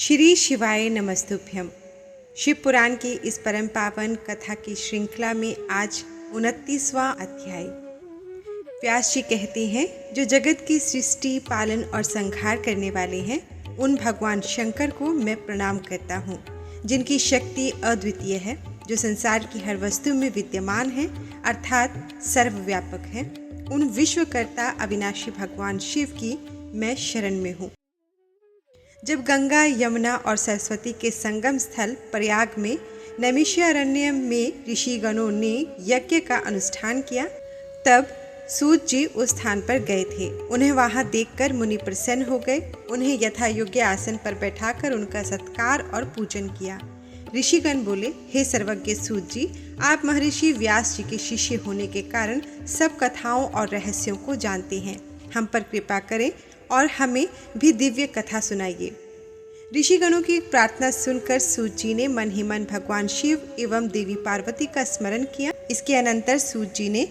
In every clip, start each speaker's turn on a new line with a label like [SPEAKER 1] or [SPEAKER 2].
[SPEAKER 1] श्री शिवाय नमस्तुभ्यम। शिव पुराण की इस परम पावन कथा की श्रृंखला में आज 29वां अध्याय। व्यास जी कहते हैं, जो जगत की सृष्टि, पालन और संहार करने वाले हैं, उन भगवान शंकर को मैं प्रणाम करता हूँ, जिनकी शक्ति अद्वितीय है, जो संसार की हर वस्तु में विद्यमान है, अर्थात सर्वव्यापक है। उन विश्वकर्ता अविनाशी भगवान शिव की मैं शरण में हूँ। जब गंगा, यमुना और सरस्वती के संगम स्थल प्रयाग में नैमिषारण्य में ऋषिगणों ने यज्ञ का अनुष्ठान किया, तब सूत जी उस स्थान पर गए थे। उन्हें वहां देखकर मुनि प्रसन्न हो गए। उन्हें यथा योग्य आसन पर बैठाकर उनका सत्कार और पूजन किया। ऋषिगण बोले, हे सर्वज्ञ सूत जी, आप महर्षि व्यास जी के शिष्य होने के कारण सब कथाओं और रहस्यों को जानते हैं। हम पर कृपा करें और हमें भी दिव्य कथा सुनाइए। ऋषिगणों की प्रार्थना सुनकर सूत जी ने मन ही मन भगवान शिव एवं देवी पार्वती का स्मरण किया। इसके अनंतर सूत जी ने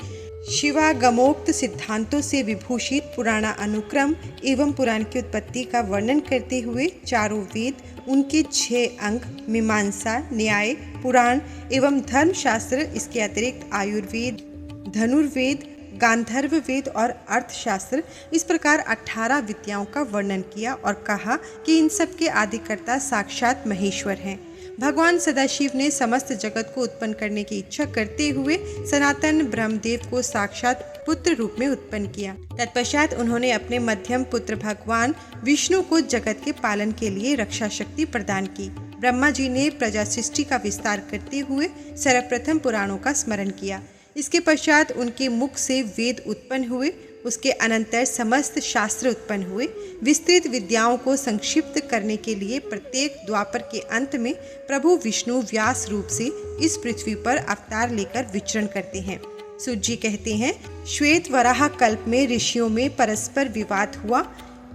[SPEAKER 1] शिवागमोक्त सिद्धांतों से विभूषित पुराणा अनुक्रम एवं पुराण की उत्पत्ति का वर्णन करते हुए चारों वेद, उनके 6 अंग, मीमांसा, न्याय, पुराण एवं धर्मशास्त्र, इसके अतिरिक्त आयुर्वेद, धनुर्वेद, गांधर्व वेद और अर्थशास्त्र, इस प्रकार 18 विद्याओं का वर्णन किया और कहा कि इन सब के आदिकर्ता साक्षात महेश्वर हैं। भगवान सदाशिव ने समस्त जगत को उत्पन्न करने की इच्छा करते हुए सनातन ब्रह्मदेव को साक्षात पुत्र रूप में उत्पन्न किया। तत्पश्चात उन्होंने अपने मध्यम पुत्र भगवान विष्णु को जगत के पालन के लिए रक्षा शक्ति प्रदान की। ब्रह्मा जी ने प्रजा सृष्टि का विस्तार करते हुए सर्वप्रथम पुराणों का स्मरण किया। इसके पश्चात उनके मुख से वेद उत्पन्न हुए। उसके अनंतर समस्त शास्त्र उत्पन्न हुए। विस्तृत विद्याओं को संक्षिप्त करने के लिए प्रत्येक द्वापर के अंत में प्रभु विष्णु व्यास रूप से इस पृथ्वी पर अवतार लेकर विचरण करते हैं। सूत जी कहते हैं, श्वेत वराह कल्प में ऋषियों में परस्पर विवाद हुआ,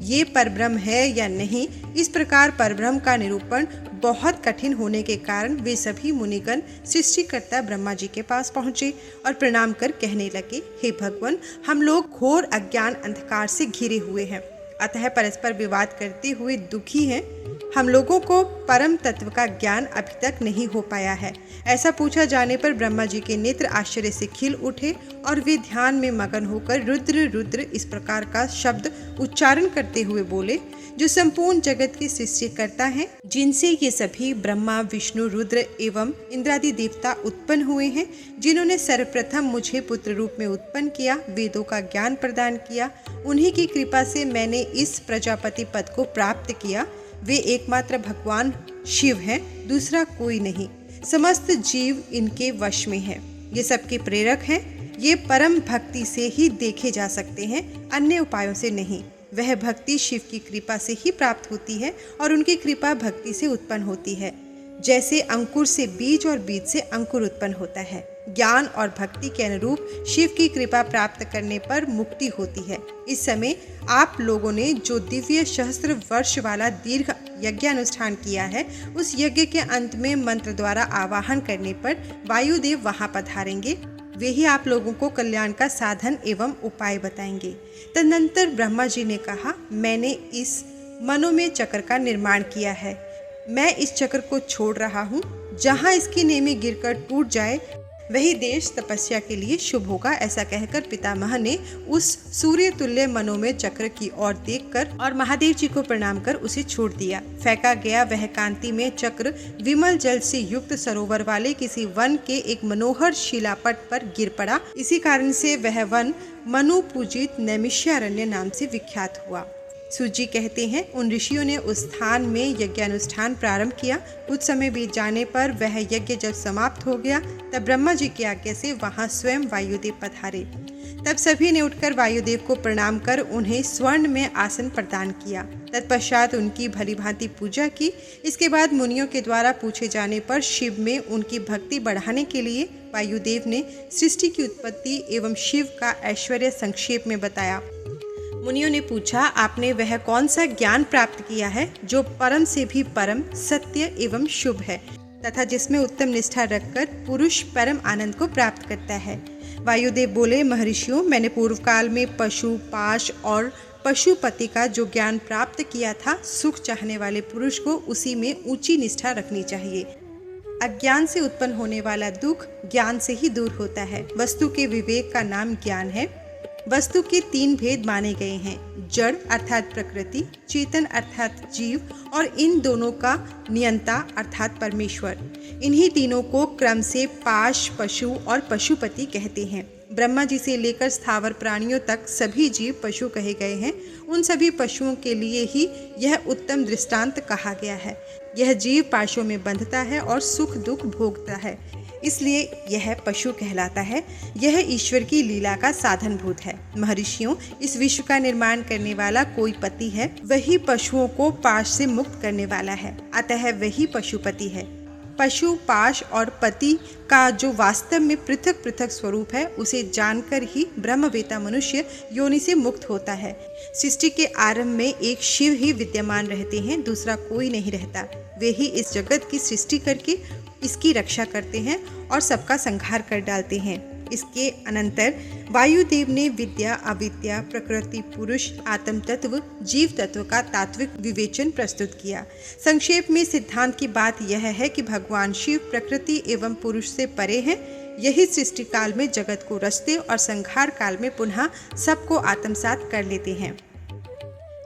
[SPEAKER 1] ये परब्रह्म है या नहीं। इस प्रकार परब्रह्म का निरूपण बहुत कठिन होने के कारण वे सभी मुनिगण सृष्टिकर्ता ब्रह्मा जी के पास पहुँचे और प्रणाम कर कहने लगे, हे भगवान, हम लोग घोर अज्ञान अंधकार से घिरे हुए हैं, अतः परस्पर विवाद करते हुए दुखी हैं। हम लोगों को परम तत्व का ज्ञान अभी तक नहीं हो पाया है। ऐसा पूछा जाने पर ब्रह्मा जी के नेत्र आश्चर्य से खिल उठे और वे ध्यान में मगन होकर रुद्र रुद्र इस प्रकार का शब्द उच्चारण करते हुए बोले, जो संपूर्ण जगत के सृष्टिकर्ता हैं, जिनसे ये सभी ब्रह्मा, विष्णु, रुद्र एवं इंद्रादि देवता उत्पन्न हुए हैं, जिन्होंने सर्वप्रथम मुझे पुत्र रूप में उत्पन्न किया, वेदों का ज्ञान प्रदान किया, उन्हीं की कृपा से मैंने इस प्रजापति पद को प्राप्त किया। वे एकमात्र भगवान शिव हैं, दूसरा कोई नहीं। समस्त जीव इनके वश में है। ये सबके प्रेरक हैं। ये परम भक्ति से ही देखे जा सकते हैं, अन्य उपायों से नहीं। वह भक्ति शिव की कृपा से ही प्राप्त होती है और उनकी कृपा भक्ति से उत्पन्न होती है। जैसे अंकुर से बीज और बीज से अंकुर उत्पन्न होता है। ज्ञान और भक्ति के अनुरूप शिव की कृपा प्राप्त करने पर मुक्ति होती है। इस समय आप लोगों ने जो दिव्य सहस्त्र वर्ष वाला दीर्घ यज्ञ अनुष्ठान किया है, उस यज्ञ के अंत में मंत्र द्वारा आवाहन करने पर वायुदेव वहां पधारेंगे। वे ही आप लोगों को कल्याण का साधन एवं उपाय बताएंगे। तदनंतर ब्रह्मा जी ने कहा, मैंने इस मनोमय चक्र का निर्माण किया है। मैं इस चक्र को छोड़ रहा हूँ। जहाँ इसकी नेमी गिरकर टूट जाए, वही देश तपस्या के लिए शुभ होगा। ऐसा कहकर पितामह ने उस सूर्य तुल्य मनोमय चक्र की ओर देखकर और महादेव जी को प्रणाम कर उसे छोड़ दिया। फेंका गया वह कांति में चक्र विमल जल से युक्त सरोवर वाले किसी वन के एक मनोहर शिलापट पर गिर पड़ा। इसी कारण से वह वन मनु पूजित नैमिषारण्य नाम से विख्यात हुआ। सूत जी कहते हैं, उन ऋषियों ने उस स्थान में यज्ञानुष्ठान प्रारंभ किया। कुछ समय बीत जाने पर वह यज्ञ जब समाप्त हो गया, तब ब्रह्मा जी की आज्ञा से वहां स्वयं वायुदेव पधारे। तब सभी ने उठकर वायुदेव को प्रणाम कर उन्हें स्वर्ण में आसन प्रदान किया। तत्पश्चात उनकी भली भांति पूजा की। इसके बाद मुनियों के द्वारा पूछे जाने पर शिव में उनकी भक्ति बढ़ाने के लिए वायुदेव ने सृष्टि की उत्पत्ति एवं शिव का ऐश्वर्य संक्षेप में बताया। मुनियों ने पूछा, आपने वह कौन सा ज्ञान प्राप्त किया है जो परम से भी परम, सत्य एवं शुभ है, तथा जिसमें उत्तम निष्ठा रखकर पुरुष परम आनंद को प्राप्त करता है। वायुदेव बोले, महर्षियों, मैंने पूर्व काल में पशु, पाश और पशुपति का जो ज्ञान प्राप्त किया था, सुख चाहने वाले पुरुष को उसी में ऊंची निष्ठा रखनी चाहिए। अज्ञान से उत्पन्न होने वाला दुख ज्ञान से ही दूर होता है। वस्तु के विवेक का नाम ज्ञान है। वस्तु के 3 भेद माने गए हैं, जड़ अर्थात प्रकृति, चेतन अर्थात जीव और इन दोनों का नियंता अर्थात परमेश्वर। इन्हीं तीनों को क्रम से पाश, पशु और पशुपति कहते हैं। ब्रह्मा जी से लेकर स्थावर प्राणियों तक सभी जीव पशु कहे गए हैं। उन सभी पशुओं के लिए ही यह उत्तम दृष्टांत कहा गया है। यह जीव पाशों में बंधता है और सुख दुख भोगता है, इसलिए यह पशु कहलाता है। यह ईश्वर की लीला का साधनभूत है। महर्षियों, इस विश्व का निर्माण करने वाला कोई पति है, वही पशुओं को पाश से मुक्त करने वाला है, अतः वही पशुपति है। पशु, पाश और पति का जो वास्तव में पृथक पृथक स्वरूप है, उसे जानकर ही ब्रह्मवेता मनुष्य योनि से मुक्त होता है। सृष्टि के आरंभ में एक शिव ही विद्यमान रहते हैं, दूसरा कोई नहीं रहता। वे ही इस जगत की सृष्टि करके इसकी रक्षा करते हैं और सबका संहार कर डालते हैं। इसके अनंतर वायुदेव ने विद्या, अविद्या, प्रकृति, पुरुष, आत्म तत्व, जीव तत्व का तात्विक विवेचन प्रस्तुत किया। संक्षेप में सिद्धांत की बात यह है कि भगवान शिव प्रकृति एवं पुरुष से परे हैं। यही सृष्टि काल में जगत को रचते और संहार काल में पुनः सबको आत्मसात कर लेते हैं।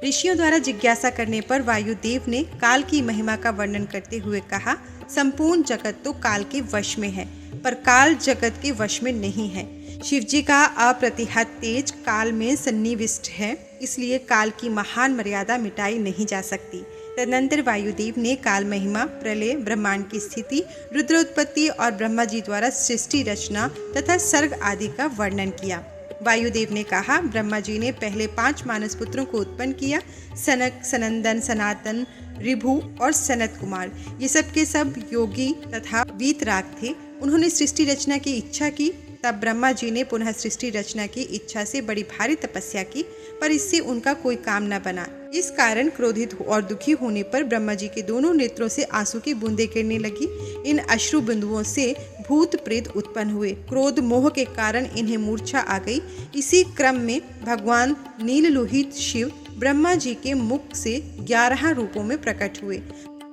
[SPEAKER 1] ऋषियों द्वारा जिज्ञासा करने पर वायुदेव ने काल की महिमा का वर्णन करते हुए कहा, संपूर्ण जगत तो काल के वश में है, पर काल जगत के वश में नहीं है। शिवजी का अप्रतिहत तेज काल में सन्निविष्ट है, इसलिए काल की महान मर्यादा मिटाई नहीं जा सकती। तदनंतर वायुदेव ने काल महिमा, प्रलय, ब्रह्मांड की स्थिति, रुद्रोत्पत्ति और ब्रह्मा जी द्वारा सृष्टि रचना तथा सर्ग आदि का वर्णन किया। वायुदेव ने कहा, ब्रह्मा जी ने पहले 5 मानस पुत्रों को उत्पन्न किया, सनक, सनंदन, सनातन, ऋभु और सनत कुमार। ये सब के सब योगी तथा वीतराग थे। उन्होंने सृष्टि रचना की इच्छा की। तब ब्रह्मा जी ने पुनः सृष्टि रचना की इच्छा से बड़ी भारी तपस्या की, पर इससे उनका कोई काम न बना। इस कारण क्रोधित और दुखी होने पर ब्रह्मा जी के दोनों नेत्रों से आंसू की बूंदें गिरने लगी। इन अश्रु बिंदुओं से भूत प्रेत उत्पन्न हुए। क्रोध मोह के कारण इन्हें मूर्छा आ गई। इसी क्रम में भगवान नीललोहित शिव ब्रह्मा जी के मुख से 11 रूपों में प्रकट हुए।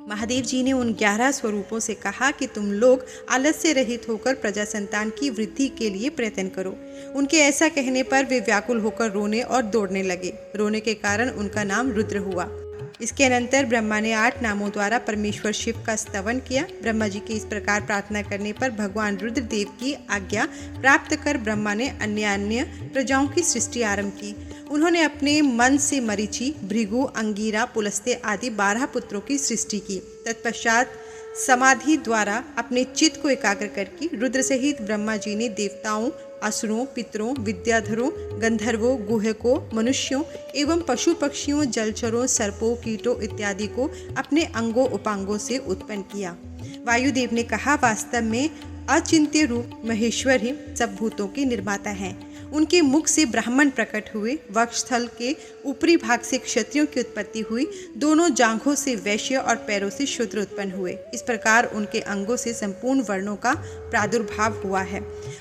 [SPEAKER 1] महादेव जी ने उन 11 स्वरूपों से कहा कि तुम लोग आलस से रहित होकर प्रजा संतान की वृद्धि के लिए प्रयत्न करो। उनके ऐसा कहने पर वे व्याकुल होकर रोने और दौड़ने लगे। रोने के कारण उनका नाम रुद्र हुआ। इसके अनंतर ब्रह्मा ने 8 नामों द्वारा परमेश्वर शिव का स्तवन किया। ब्रह्मा जी के इस प्रकार प्रार्थना करने पर भगवान रुद्रदेव की आज्ञा प्राप्त कर ब्रह्मा ने अन्य प्रजाओं की सृष्टि आरंभ की। उन्होंने अपने मन से मरीचि, भृगु, अंगीरा, पुलस्त्य आदि 12 पुत्रों की सृष्टि की। तत्पश्चात समाधि द्वारा अपने चित्त को एकाग्र करके रुद्र सहित ब्रह्मा जी ने देवताओं, असुरों, पितरों, विद्याधरों, गंधर्वों, गुहकों, मनुष्यों एवं पशु पक्षियों, जलचरों, सर्पों, कीटों इत्यादि को अपने अंगों उपांगों से उत्पन्न किया। वायुदेव ने कहा, वास्तव में अचिंत्य रूप महेश्वर ही सब भूतों के निर्माता हैं। उनके मुख से ब्राह्मण प्रकट हुए। वक्षस्थल के ऊपरी भाग से क्षत्रियों की उत्पत्ति हुई। दोनों जांघों से वैश्य और पैरों से शूद्र उत्पन्न हुए। इस प्रकार उनके अंगों से संपूर्ण वर्णों का प्रादुर्भाव हुआ है।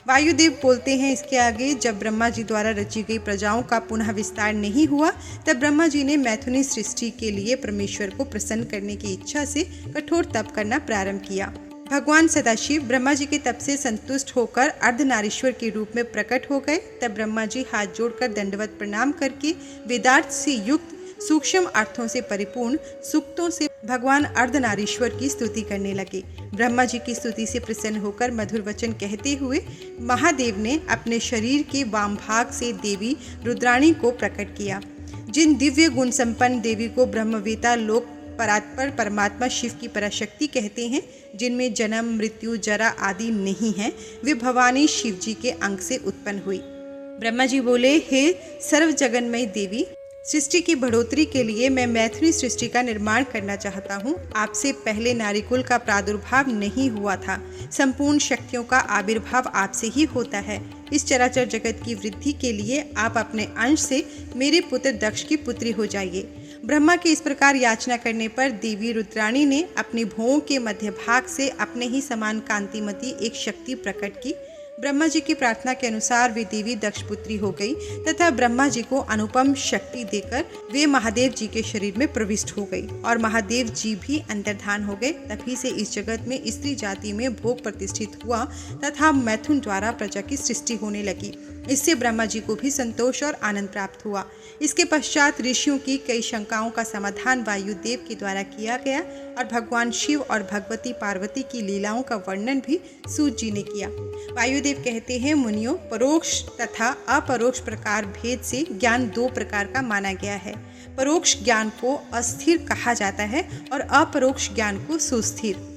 [SPEAKER 1] वायुदेव बोलते हैं इसके आगे, जब ब्रह्मा जी द्वारा रची गई प्रजाओं का पुनः विस्तार नहीं हुआ, तब ब्रह्मा जी ने मैथुनी सृष्टि के लिए परमेश्वर को प्रसन्न करने की इच्छा से कठोर तप करना प्रारंभ किया। भगवान सदाशिव ब्रह्मा जी के तप से संतुष्ट होकर अर्धनारीश्वर के रूप में प्रकट हो गए। तब ब्रह्मा जी हाथ जोड़कर दंडवत प्रणाम करके वेदार्थ से युक्त सूक्ष्म अर्थों से परिपूर्ण सूक्तों से भगवान अर्धनारीश्वर की स्तुति करने लगे। ब्रह्मा जी की स्तुति से प्रसन्न होकर मधुर वचन कहते हुए महादेव ने अपने शरीर के वाम भाग से देवी रुद्राणी को प्रकट किया। जिन दिव्य गुण संपन्न देवी को ब्रह्मवेता लोक परात्पर परमात्मा शिव की पराशक्ति कहते हैं, जिनमें जन्म, मृत्यु, जरा आदि नहीं है, वे भवानी शिव जी के अंग से उत्पन्न हुई। ब्रह्मा जी बोले, हे सर्व जगन्मयी देवी, सृष्टि की बढ़ोतरी के लिए मैं मैथुनी सृष्टि का निर्माण करना चाहता हूँ। आपसे पहले नारीकुल का प्रादुर्भाव नहीं हुआ था। संपूर्ण शक्तियों का आविर्भाव आपसे ही होता है। इस चराचर जगत की वृद्धि के लिए आप अपने अंश से मेरे पुत्र दक्ष की पुत्री हो जाइए। ब्रह्मा के इस प्रकार याचना करने पर देवी रुद्राणी ने अपने भौं के मध्य भाग से अपने ही समान कांतिमती एक शक्ति प्रकट की। ब्रह्मा जी की प्रार्थना के अनुसार वे देवी दक्ष पुत्री हो गई तथा ब्रह्मा जी को अनुपम शक्ति देकर वे महादेव जी के शरीर में प्रविष्ट हो गई और महादेव जी भी अंतर्धान हो गए। तभी से इस जगत में स्त्री जाति में भोग प्रतिष्ठित हुआ तथा मैथुन द्वारा प्रजा की सृष्टि होने लगी। इससे ब्रह्मा जी को भी संतोष और आनंद प्राप्त हुआ। इसके पश्चात ऋषियों की कई शंकाओं का समाधान वायुदेव के द्वारा किया गया और भगवान शिव और भगवती पार्वती की लीलाओं का वर्णन भी सूत जी ने किया। वायुदेव कहते हैं, मुनियों, परोक्ष तथा अपरोक्ष प्रकार भेद से ज्ञान दो प्रकार का माना गया है। परोक्ष ज्ञान को अस्थिर कहा जाता है और अपरोक्ष ज्ञान को सुस्थिर।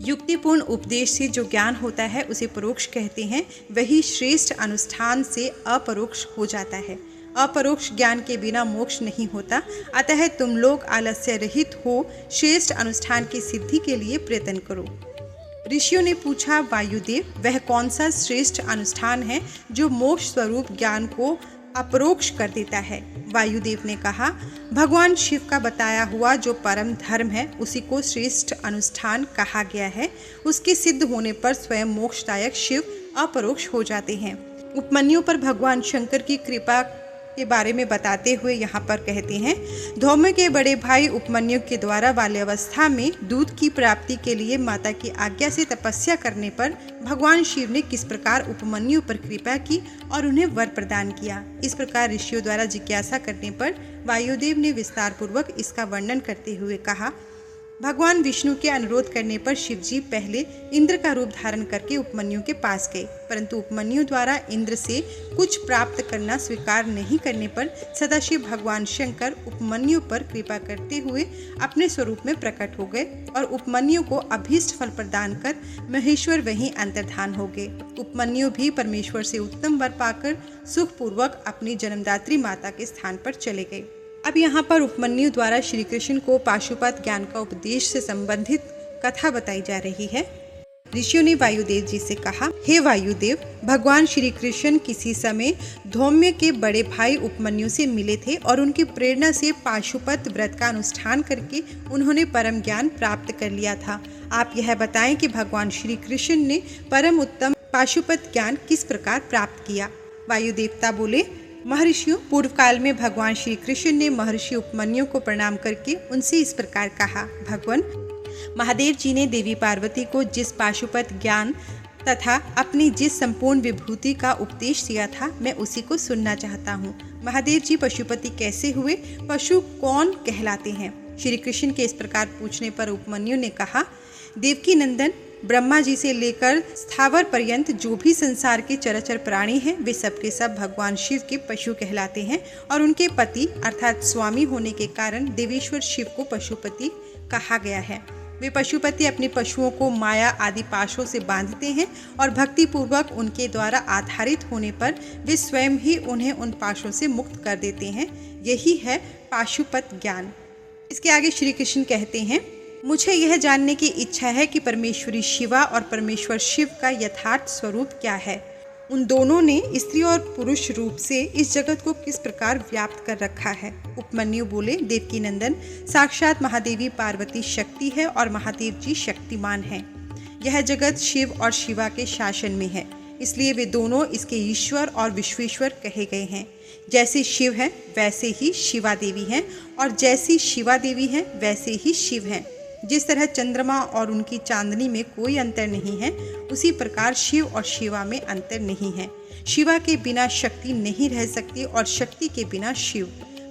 [SPEAKER 1] युक्तिपूर्ण उपदेश से जो ज्ञान होता है उसे परोक्ष कहते हैं। वही श्रेष्ठ अनुष्ठान से अपरोक्ष हो जाता है। अपरोक्ष ज्ञान के बिना मोक्ष नहीं होता। अतः तुम लोग आलस्य रहित हो श्रेष्ठ अनुष्ठान की सिद्धि के लिए प्रयत्न करो। ऋषियों ने पूछा, वायुदेव, वह कौन सा श्रेष्ठ अनुष्ठान है जो मोक्ष स्वरूप ज्ञान को अपरोक्ष कर देता है? वायुदेव ने कहा, भगवान शिव का बताया हुआ जो परम धर्म है उसी को श्रेष्ठ अनुष्ठान कहा गया है। उसके सिद्ध होने पर स्वयं मोक्षदायक शिव अपरोक्ष हो जाते हैं। उपमन्यु पर भगवान शंकर की कृपा के बारे में बताते हुए यहाँ पर कहते हैं, धौम्य के बड़े भाई उपमन्यु के द्वारा बाल्यावस्था में दूध की प्राप्ति के लिए माता की आज्ञा से तपस्या करने पर भगवान शिव ने किस प्रकार उपमन्यु पर कृपा की और उन्हें वर प्रदान किया। इस प्रकार ऋषियों द्वारा जिज्ञासा करने पर वायुदेव ने विस्तार पूर्वक इसका वर्णन करते हुए कहा, भगवान विष्णु के अनुरोध करने पर शिवजी पहले इंद्र का रूप धारण करके उपमन्यु के पास गए, परंतु उपमन्यु द्वारा इंद्र से कुछ प्राप्त करना स्वीकार नहीं करने पर सदाशिव भगवान शंकर उपमन्यु पर कृपा करते हुए अपने स्वरूप में प्रकट हो गए और उपमन्यु को अभीष्ट फल प्रदान कर महेश्वर वहीं अंतर्धान हो गए। उपमन्यु भी परमेश्वर से उत्तम वर पाकर सुखपूर्वक अपनी जन्मदात्री माता के स्थान पर चले गए। अब यहाँ पर उपमन्यु द्वारा श्री कृष्ण को पाशुपत ज्ञान का उपदेश से संबंधित कथा बताई जा रही है। ऋषियों ने वायुदेव जी से कहा, हे वायुदेव, भगवान श्री कृष्ण किसी समय धौम्य के बड़े भाई उपमन्यु से मिले थे और उनकी प्रेरणा से पाशुपत व्रत का अनुष्ठान करके उन्होंने परम ज्ञान प्राप्त कर लिया था। आप यह बताएं कि भगवान श्री कृष्ण ने परम उत्तम पाशुपत ज्ञान किस प्रकार प्राप्त किया। वायुदेवता बोले, महर्षियों, पूर्व काल में भगवान श्री कृष्ण ने महर्षि उपमन्यु को प्रणाम करके उनसे इस प्रकार कहा, भगवान, महादेव जी ने देवी पार्वती को जिस पाशुपत ज्ञान तथा अपनी जिस संपूर्ण विभूति का उपदेश दिया था, मैं उसी को सुनना चाहता हूँ। महादेव जी पशुपति कैसे हुए? पशु कौन कहलाते हैं? श्री कृष्ण के इस प्रकार पूछने पर उपमन्यु ने कहा, देवकी नंदन, ब्रह्मा जी से लेकर स्थावर पर्यंत जो भी संसार के चराचर प्राणी हैं वे सब के सब भगवान शिव के पशु कहलाते हैं और उनके पति अर्थात स्वामी होने के कारण देवेश्वर शिव को पशुपति कहा गया है। वे पशुपति अपने पशुओं को माया आदि पाशों से बांधते हैं और भक्ति पूर्वक उनके द्वारा आधारित होने पर वे स्वयं ही उन्हें उन पाशों से मुक्त कर देते हैं। यही है पाशुपत ज्ञान। इसके आगे श्री कृष्ण कहते हैं, मुझे यह जानने की इच्छा है कि परमेश्वरी शिवा और परमेश्वर शिव का यथार्थ स्वरूप क्या है। उन दोनों ने स्त्री और पुरुष रूप से इस जगत को किस प्रकार व्याप्त कर रखा है। उपमन्यु बोले, देवकी नंदन, साक्षात महादेवी पार्वती शक्ति है और महादेव जी शक्तिमान हैं। यह जगत शिव और शिवा के शासन में है, इसलिए वे दोनों इसके ईश्वर और विश्वेश्वर कहे गए हैं। जैसे शिव हैं वैसे ही शिवा देवी हैं और जैसी शिवा देवी हैं वैसे ही शिव हैं। जिस तरह चंद्रमा और उनकी चांदनी में कोई अंतर नहीं है, उसी प्रकार शिव और शिवा में अंतर नहीं है। शिवा के बिना शक्ति नहीं रह सकती और शक्ति के बिना शिव।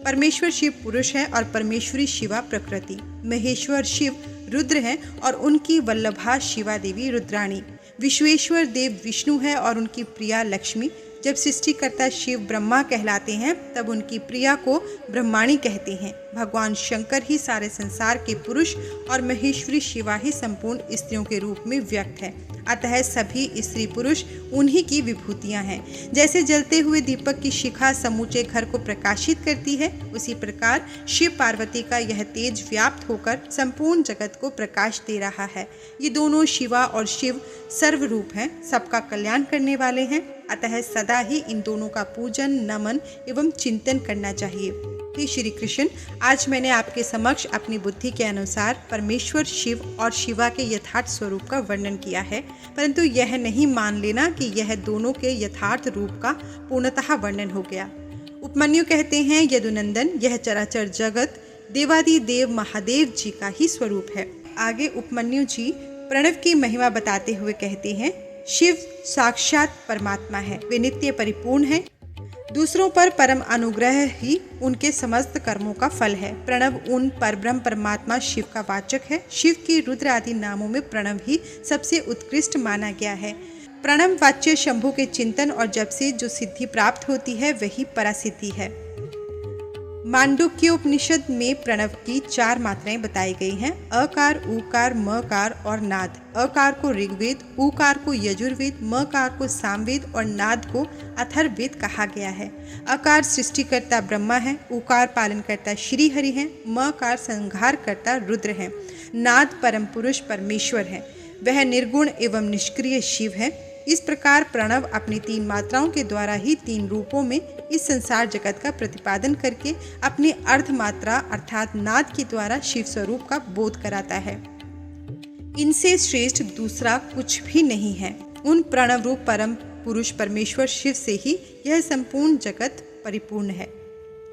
[SPEAKER 1] परमेश्वर शिव पुरुष है और परमेश्वरी शिवा प्रकृति। महेश्वर शिव रुद्र हैं और उनकी वल्लभा शिवा देवी रुद्राणी। विश्वेश्वर देव विष्णु है और उनकी प्रिया लक्ष्मी। जब सृष्टिकर्ता शिव ब्रह्मा कहलाते हैं तब उनकी प्रिया को ब्रह्माणी कहते हैं। भगवान शंकर ही सारे संसार के पुरुष और महेश्वरी शिवा ही संपूर्ण स्त्रियों के रूप में व्यक्त है। अतः सभी स्त्री पुरुष उन्हीं की विभूतियां हैं। जैसे जलते हुए दीपक की शिखा समूचे घर को प्रकाशित करती है, उसी प्रकार शिव पार्वती का यह तेज व्याप्त होकर संपूर्ण जगत को प्रकाश दे रहा है। ये दोनों शिवा और शिव सर्वरूप हैं, सबका कल्याण करने वाले हैं। अतः सदा ही इन दोनों का पूजन, नमन एवं चिंतन करना चाहिए। हे श्री कृष्ण, आज मैंने आपके समक्ष अपनी बुद्धि के अनुसार परमेश्वर शिव और शिवा के यथार्थ स्वरूप का वर्णन किया है, परंतु यह नहीं मान लेना कि यह दोनों के यथार्थ रूप का पूर्णतः वर्णन हो गया। उपमन्यु कहते हैं, यदुनंदन, यह चराचर जगत देवादिदेव महादेव जी का ही स्वरूप है। आगे उपमन्यु जी प्रणव की महिमा बताते हुए कहते हैं, शिव साक्षात परमात्मा है, वे नित्य परिपूर्ण है, दूसरों पर परम अनुग्रह ही उनके समस्त कर्मों का फल है। प्रणव उन परब्रह्म परमात्मा शिव का वाचक है। शिव की रुद्र आदि नामों में प्रणव ही सबसे उत्कृष्ट माना गया है। प्रणव वाच्य शंभु के चिंतन और जप से जो सिद्धि प्राप्त होती है वही परासिद्धि है। मांडुक्य उपनिषद में प्रणव की 4 मात्राएं बताई गई हैं, अकार, उकार, मकार और नाद। अकार को ऋग्वेद, उकार को यजुर्वेद, मकार को सामवेद और नाद को अथर्ववेद कहा गया है। अकार सृष्टिकर्ता ब्रह्मा है, उकार पालनकर्ता श्री हरि है, मकार संहारकर्ता रुद्र है, नाद परम पुरुष परमेश्वर है, वह निर्गुण एवं निष्क्रिय शिव है। इस प्रकार प्रणव अपनी 3 मात्राओं के द्वारा ही 3 रूपों में इस संसार जगत का प्रतिपादन करके अपनी अर्ध मात्रा अर्थात नाद के द्वारा शिव स्वरूप का बोध कराता है। इनसे श्रेष्ठ दूसरा कुछ भी नहीं है। उन प्रणव रूप परम पुरुष परमेश्वर शिव से ही यह संपूर्ण जगत परिपूर्ण है।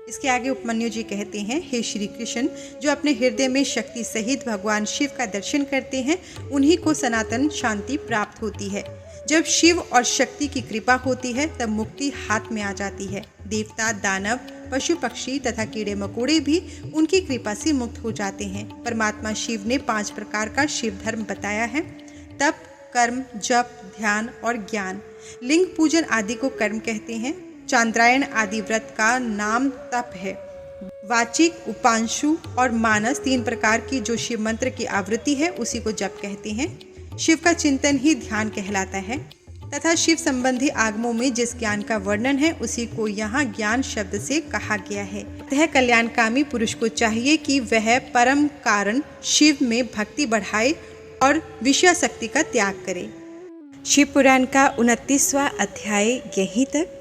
[SPEAKER 1] इसके आगे उपमन्यु जी कहते हैं, हे श्री कृष्ण, जो अपने हृदय में शक्ति सहित भगवान शिव का दर्शन करते हैं उन्हीं को सनातन शांति प्राप्त होती है। जब शिव और शक्ति की कृपा होती है तब मुक्ति हाथ में आ जाती है। देवता, दानव, पशु पक्षी तथा कीड़े मकोड़े भी उनकी कृपा से मुक्त हो जाते हैं। परमात्मा शिव ने 5 प्रकार का शिव धर्म बताया है, तप, कर्म, जप, ध्यान और ज्ञान। लिंग पूजन आदि को कर्म कहते हैं। चांद्रायण आदि व्रत का नाम तप है। वाचिक, उपांशु और मानस 3 प्रकार की जो शिव मंत्र की आवृत्ति है उसी को जप कहते हैं। शिव का चिंतन ही ध्यान कहलाता है तथा शिव संबंधी आगमों में जिस ज्ञान का वर्णन है उसी को यहाँ ज्ञान शब्द से कहा गया है। अतः कल्याणकामी पुरुष को चाहिए कि वह परम कारण शिव में भक्ति बढ़ाए और विषयासक्ति का त्याग करे। शिव पुराण का 29वां अध्याय यहीं तक।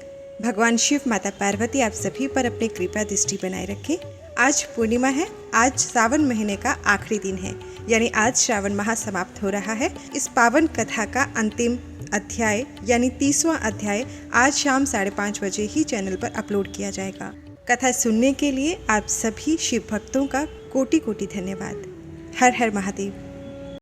[SPEAKER 1] भगवान शिव, माता पार्वती आप सभी पर अपनी कृपा दृष्टि बनाए रखें। आज पूर्णिमा है, आज सावन महीने का आखिरी दिन है, यानी आज श्रावण माह समाप्त हो रहा है। इस पावन कथा का अंतिम अध्याय यानी 30वां अध्याय आज शाम 5:30 बजे ही चैनल पर अपलोड किया जाएगा। कथा सुनने के लिए आप सभी शिव भक्तों का कोटि कोटि धन्यवाद। हर हर महादेव।